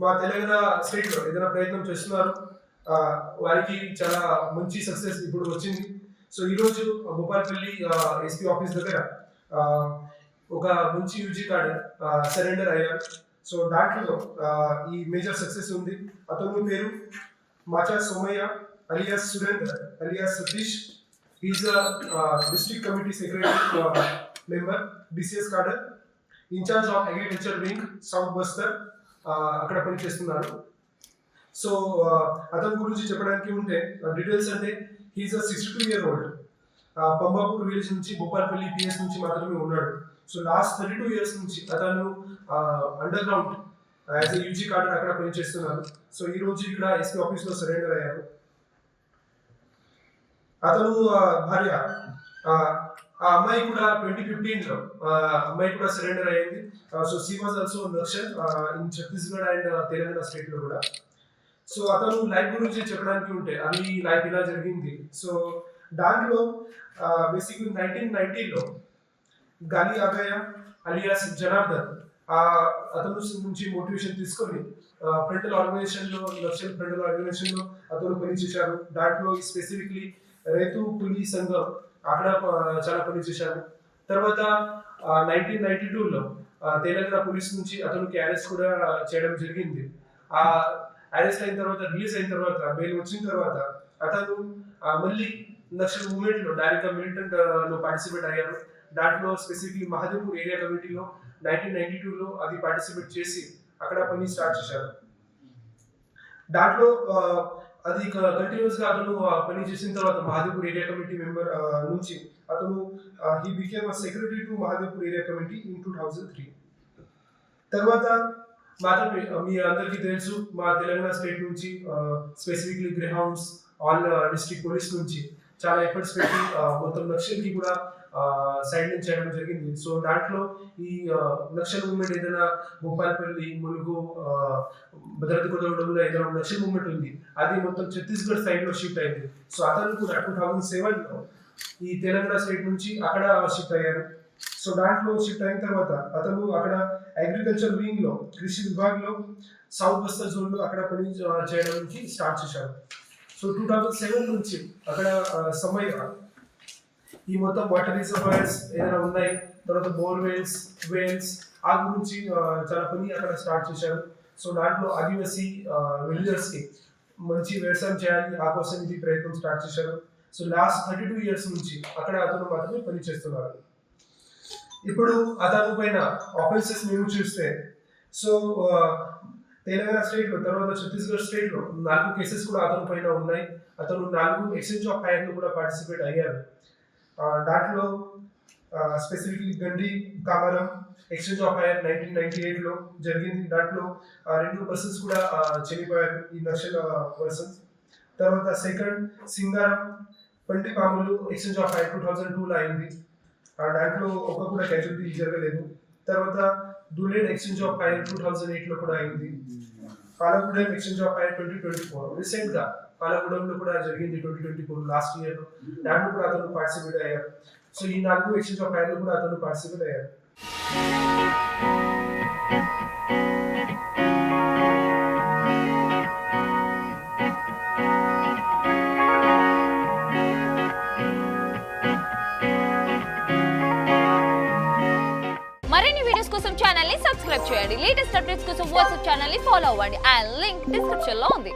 మా తెలంగాణ స్టేట్లో ఏదైనా ప్రయత్నం చేస్తున్నారు. వారికి చాలా మంచి సక్సెస్ ఇప్పుడు వచ్చింది. సో ఈరోజు భూపాలపల్లి ఎస్పీ ఆఫీస్ దగ్గర ఒక మంచి యూజీ కార్డు సరెండర్ అయ్యారు. సో దాంట్లో ఈ మేజర్ సక్సెస్ ఉంది. అతను పేరు Macha Somaiah alias Surender alias Satish. Is district committee secretary member DCS cadre incharge of agriculture wing south Bastar అక్కడ పనిచేస్తున్నారు. సో అతని గురించి చెప్పడానికి ఉంటే డీటెయిల్స్ అంటే he is 62 year old. Pambapur village నుంచి భూపాలపల్లి పిఎస్ నుంచి మాత్రమే ఉన్నాడు. సో లాస్ట్ 32 years నుంచి అతను underground as a UG cadre అక్కడ పనిచేస్తున్నారు. సో ఈ రోజు ఇక్కడ ఎస్పీ ఆఫీస్లో సరెండర్ అయ్యారు. అతను భార్య ఆ అమ్మాయి కూడా 2015లో అమ్మాయి కూడా సరెండర్ అయ్యింది. So she was also Naxal in Chhattisgarh and Telangana state లో కూడా. సో అతను లైఫ్ గురించి చెప్పడానికి ఉంటే అది లైఫ్ ఇలా జరిగింది. సో దాంట్లో బేసిక్లీ 1990లో గాలి ఆగయ అలియాస్ జనార్దన్ అతను నుంచి మోటివేషన్ తీసుకొని ఫ్రంటల్ ఆర్గనైజేషన్ లో నక్సల్ ఫ్రంటల్ ఆర్గనైజేషన్ లో అతను పనిచేశారు. దాంట్లో స్పెసిఫిక్లీ రైతు పులి సంఘం అక్కడ చాలా పని చేశారు. తర్వాత 1992లో తెలంగాణ పోలీస్ నుంచి అతనికి అరెస్ట్ కూడా చేయడం జరిగింది. ఆ అరెస్ట్ అయిన తర్వాత రిలీజ్ అయిన తర్వాత బెయిల్ వచ్చిన తర్వాత అతను మళ్ళీ నక్సల్ మూవ్మెంట్ లో డైరెక్ట్ గా మిలిటెంట్ లో పార్టిసిపేట్ అయ్యారు. దాంట్లో స్పెసిఫిక్లీ మహాదేవ్పూర్ ఏరియా కమిటీలో 1992లో అది పార్టిసిపేట్ చేసి అక్కడ పని స్టార్ట్ చేశారు. దాంట్లో అది కంటిన్యూస్ గా అతను పని చేసిన తర్వాత మహాదేవ్పూర్ ఏరియా కమిటీ మెంబర్ నుంచి అతను he became secretary to Mahadevpur area committee in 2003. తర్వాత మాత్రమే మీ అందరికీ తెలుసు మా తెలంగాణ స్టేట్ నుంచి specifically Greyhounds all district police నుంచి చాలా ఎఫర్ట్స్ పెట్టి మొత్తం నక్సల్కి కూడా సైలెన్స్ చేయడం జరిగింది. సో దాంట్లో ఈ నక్సల్ మూవ్మెంట్ ఏదైనా భూపాలపల్లి ములుగు భద్రాద్రి కొత్తగూడెంలో ఏదైనా నక్సల్ మూవ్మెంట్ ఉంది అది మొత్తం ఛత్తీస్గఢ్ సైడ్ లో షిఫ్ట్ అయింది. సో అతను కూడా 2007లో ఈ తెలంగాణ స్టేట్ నుంచి అక్కడ షిఫ్ట్ అయ్యారు. సో దాంట్లో షిఫ్ట్ అయిన తర్వాత అతను అక్కడ అగ్రికల్చర్ వింగ్ లో కృషి విభాగంలో సౌత్ బస్తర్ జోన్ లో అక్కడ పని చేయడానికి స్టార్ట్ చేశారు. సో 2007 నుంచి అక్కడ సమయ ఈ మొత్తం వాటర్ రిజర్వాయర్స్ ఏదైనా ఉన్నాయి, తర్వాత బోర్వెల్స్ వేల్స్ ఆ గురించి చాలా పని అక్కడ స్టార్ట్ చేశారు. సో దాంట్లో ఆదివాసీ విలేజర్స్ కి మంచి వ్యవసాయం చేయాలి ఆ కోసం ఇది ప్రయత్నం స్టార్ట్ చేశారు. సో లాస్ట్ 32 years నుంచి అక్కడ అతను మాత్రమే పని చేస్తున్నారు. ఇప్పుడు అతను పైన ఆఫెన్సెస్ మేము చూస్తే సో తెలంగాణ స్టేట్ లో తర్వాత ఛత్తీస్గఢ్ స్టేట్ లో 4 కేసెస్ కూడా అతని పైన ఉన్నాయి. అతను 4 ఎక్స్చేంజ్ ఆఫ్ ఫైర్ లో కూడా పార్టిసిపేట్ అయ్యారు. దాంట్లో specifically Gandi కామరం exchange of fire 1998లో జరిగింది. దాంట్లో 2 persons కూడా చనిపోయారు ఈ నక్సల్ పర్సన్స్. తర్వాత సెకండ్ సింగారం పండి పాములు ఎక్స్చేంజ్ ఆఫ్ ఫైర్ 2002లో అయింది. దాంట్లో ఒక కూడా క్యాజువాలిటీ జరగలేదు. తర్వాత దులేడ్ ఎక్స్చేంజ్ ఆఫ్ ఫైర్ 2008లో కూడా అయింది. Palagudem exchange of fire 2024 recent గా పాలగూడెంలో కూడా జరిగింది 2024 లాస్ట్ ఇయర్ లో. దాంట్లో కూడా అతను పార్టిసిపేట్ అయ్యారు. సో ఈ 4 ఎక్స్చేంజ్ ఆఫ్ ఫైర్ లో కూడా అతను పార్టిసిపేట్ అయ్యారు. మరిన్ని వీడియోస్ కోసం ఛానల్ ని సబ్స్క్రైబ్ చేయండి. లేటెస్ట్ అప్డేట్స్ కోసం వాట్సాప్ ఛానల్ ని ఫాలో అవ్వండి. ఆ లింక్ డిస్క్రిప్షన్ లో ఉంది.